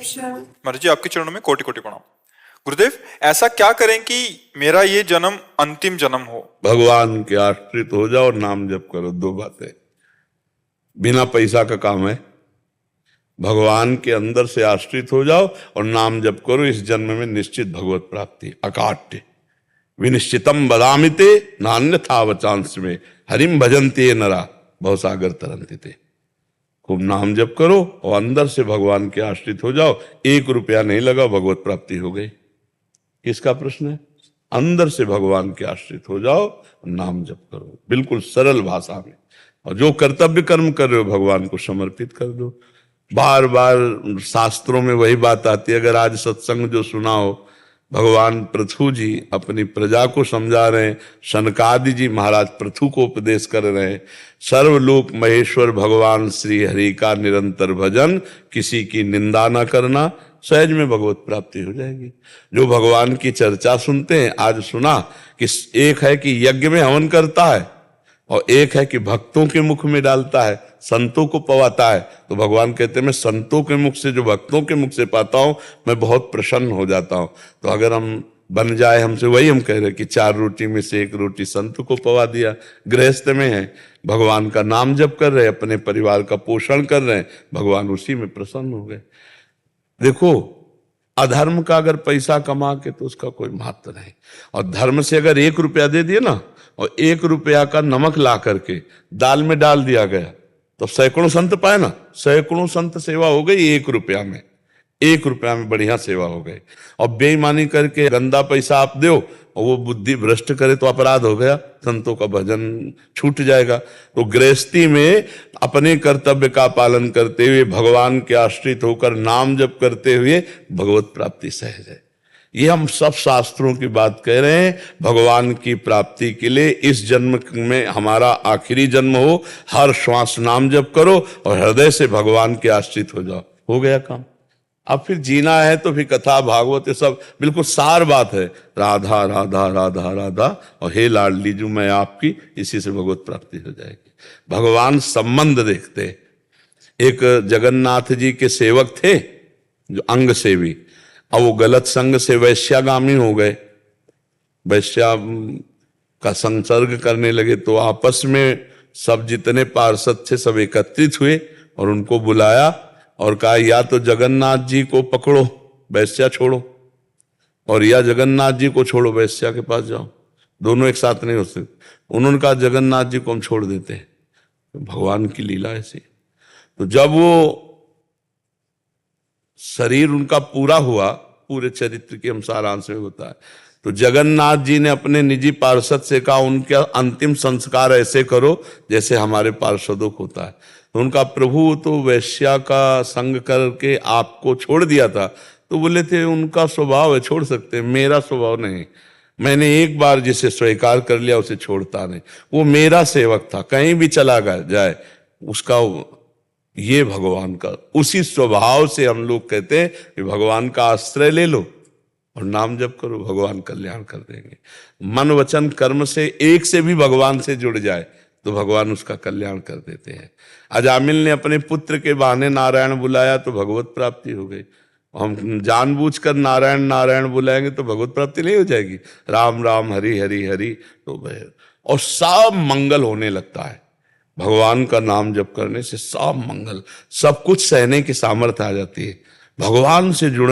महाराज जी आपके चरणों में कोटि कोटि प्रणाम। गुरुदेव, ऐसा क्या करें कि मेरा ये जन्म अंतिम जन्म हो? भगवान के आश्रित हो जाओ और नाम जप करो। दो बातें, बिना पैसा का काम है। भगवान के अंदर से आश्रित हो जाओ और नाम जप करो। इस जन्म में निश्चित भगवत प्राप्ति। अकाट्य विनिश्चितम बदामिते नान्यथा वचांस में हरिम भजन्ते नरा भवसागर तरंति ते। खूब नाम जप करो और अंदर से भगवान के आश्रित हो जाओ। 1 रुपया नहीं लगा, भगवत प्राप्ति हो गई। किसका प्रश्न है? अंदर से भगवान के आश्रित हो जाओ, नाम जप करो, बिल्कुल सरल भाषा में। और जो कर्तव्य कर्म कर रहे हो भगवान को समर्पित कर दो। बार बार शास्त्रों में वही बात आती है। अगर आज सत्संग जो सुना हो, भगवान पृथु जी अपनी प्रजा को समझा रहे हैं, शनकादि जी महाराज पृथु को उपदेश कर रहे हैं। सर्वलोक महेश्वर भगवान श्री हरि का निरंतर भजन, किसी की निंदा ना करना, सहज में भगवत प्राप्ति हो जाएगी। जो भगवान की चर्चा सुनते हैं, आज सुना कि एक है कि यज्ञ में हवन करता है और एक है कि भक्तों के मुख में डालता है, संतों को पवाता है। तो भगवान कहते हैं मैं संतों के मुख से, जो भक्तों के मुख से पाता हूं, मैं बहुत प्रसन्न हो जाता हूं। तो अगर हम बन जाए हमसे, वही हम कह रहे कि 4 रोटी में से 1 रोटी संत को पवा दिया। गृहस्थ में है, भगवान का नाम जप कर रहे, अपने परिवार का पोषण कर रहे हैं, भगवान उसी में प्रसन्न हो गए। देखो, अधर्म का अगर पैसा कमा के तो उसका कोई महत्व नहीं, और धर्म से अगर 1 रुपया दे दिए ना, और 1 रुपया का नमक ला करके दाल में डाल दिया गया, तो सैकड़ों संत पाए ना। सैकड़ों संत सेवा हो गई 1 रुपया में। 1 रुपया में बढ़िया सेवा हो गई। और बेईमानी करके गंदा पैसा आप दो और वो बुद्धि भ्रष्ट करे तो अपराध हो गया, संतों का भजन छूट जाएगा। तो गृहस्थी में अपने कर्तव्य का पालन करते हुए, भगवान के आश्रित होकर नाम जप करते हुए भगवत प्राप्ति सहज है। ये हम सब शास्त्रों की बात कह रहे हैं। भगवान की प्राप्ति के लिए इस जन्म में हमारा आखिरी जन्म हो, हर श्वास नाम जप करो और हृदय से भगवान के आश्रित हो जाओ, हो गया काम। अब फिर जीना है तो फिर कथा भागवत ये सब बिल्कुल सार बात है। राधा राधा राधा राधा और हे लाडली जू मैं आपकी, इसी से भगवत प्राप्ति हो जाएगी। भगवान संबंध देखते। एक जगन्नाथ जी के सेवक थे जो अंग सेवी, अब वो गलत संग से वैश्यागामी हो गए, वैश्या का संसर्ग करने लगे। तो आपस में सब जितने पार्षद थे सब एकत्रित हुए और उनको बुलाया और कहा या तो जगन्नाथ जी को पकड़ो, वैश्या छोड़ो, और या जगन्नाथ जी को छोड़ो, वैश्या के पास जाओ। दोनों एक साथ नहीं हो सकते। उन्होंने कहा जगन्नाथ जी को हम छोड़ देते हैं। भगवान की लीला ऐसी। तो जब वो शरीर उनका पूरा हुआ, पूरे चरित्र के हम सारांश में होता है, तो जगन्नाथ जी ने अपने निजी पार्षद से कहा उनका अंतिम संस्कार ऐसे करो जैसे हमारे पार्षदों को होता है। तो उनका प्रभु तो वैश्या का संग करके आपको छोड़ दिया था। तो बोले थे उनका स्वभाव है, छोड़ सकते हैं, मेरा स्वभाव नहीं। मैंने एक बार जिसे स्वीकार कर लिया उसे छोड़ता नहीं। वो मेरा सेवक था, कहीं भी चला जाए उसका, ये भगवान का उसी स्वभाव से हम लोग कहते हैं कि भगवान का आश्रय ले लो और नाम जप करो, भगवान कल्याण कर देंगे। मन वचन कर्म से एक से भी भगवान से जुड़ जाए तो भगवान उसका कल्याण कर देते हैं। अजामिल ने अपने पुत्र के बहाने नारायण बुलाया तो भगवत प्राप्ति हो गई। हम जानबूझकर नारायण नारायण बुलाएंगे तो भगवत प्राप्ति नहीं हो जाएगी। राम राम हरि हरि हरि तो और सब मंगल होने लगता है। भगवान का नाम जप करने से सब मंगल, सब कुछ सहने की सामर्थ्य आ जाती है। भगवान से जुड़